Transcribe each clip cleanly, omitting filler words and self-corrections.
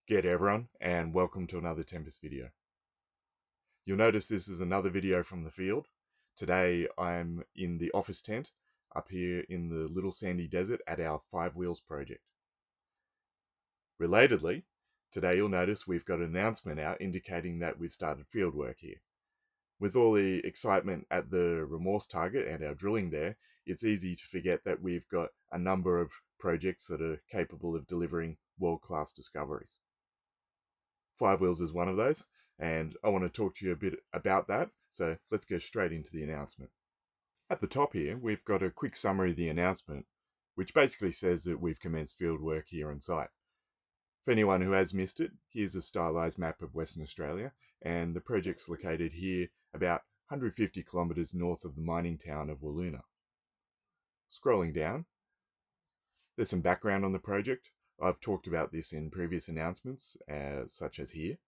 G'day everyone, and welcome to another Tempest video. You'll notice this is another video from the field. Today I'm in the office tent up here in the Little Sandy Desert at our Five Wheels project. Relatedly, today you'll notice we've got an announcement out indicating that we've started field work here. With all the excitement at the remorse target and our drilling there, it's easy to forget that we've got a number of projects that are capable of delivering world-class discoveries. Five Wheels is one of those, and I want to talk to you a bit about that, so let's go straight into the announcement. At the top here, we've got a quick summary of the announcement, which basically says that we've commenced field work here on site. For anyone who has missed it, here's a stylised map of Western Australia, and the project's located here about 150 kilometres north of the mining town of Wiluna. Scrolling down, there's some background on the project. I've talked about this in previous announcements, such as here.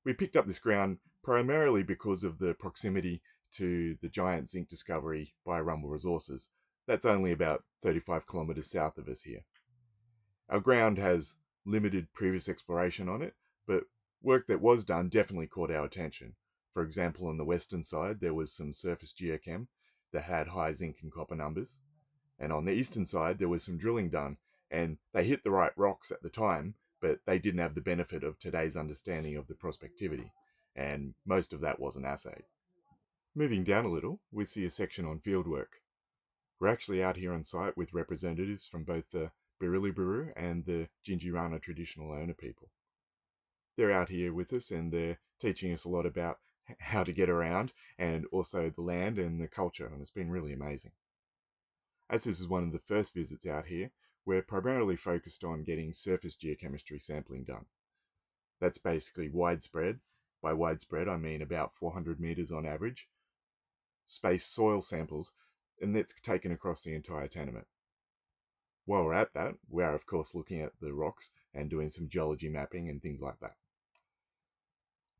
We picked up this ground primarily because of the proximity to the giant zinc discovery by Rumble Resources. That's only about 35 kilometres south of us here. Our ground has limited previous exploration on it, but work that was done definitely caught our attention. For example, on the western side, there was some surface geochem that had high zinc and copper numbers. And on the eastern side, there was some drilling done, and they hit the right rocks at the time, but they didn't have the benefit of today's understanding of the prospectivity, and most of that wasn't assayed. Moving down a little, we see a section on fieldwork. We're actually out here on site with representatives from both the Birriliburu and the Gingirana traditional owner people. They're out here with us and they're teaching us a lot about how to get around and also the land and the culture, and it's been really amazing. As this is one of the first visits out here, we're primarily focused on getting surface geochemistry sampling done. That's basically widespread. By widespread, I mean about 400 metres on average, space soil samples, and that's taken across the entire tenement. While we're at that, we are of course looking at the rocks and doing some geology mapping and things like that.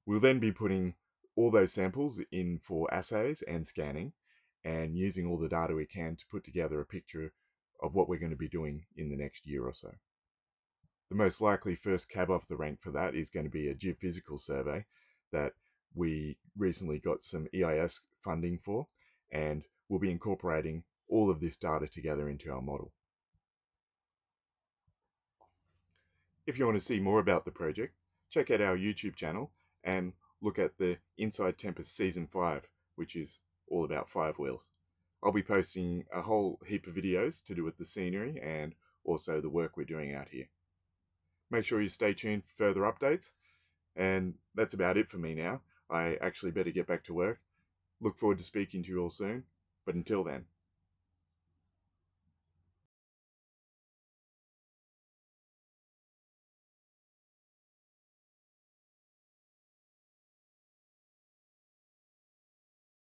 We'll then be putting all those samples in for assays and scanning, and using all the data we can to put together a picture of what we're going to be doing in the next year or so. The most likely first cab off the rank for that is going to be a geophysical survey that we recently got some EIS funding for, and we'll be incorporating all of this data together into our model. If you want to see more about the project, check out our YouTube channel and look at the Inside Tempest Season 5, which is all about Five Wheels. I'll be posting a whole heap of videos to do with the scenery and also the work we're doing out here. Make sure you stay tuned for further updates, and that's about it for me now. I actually better get back to work. Look forward to speaking to you all soon, but until then,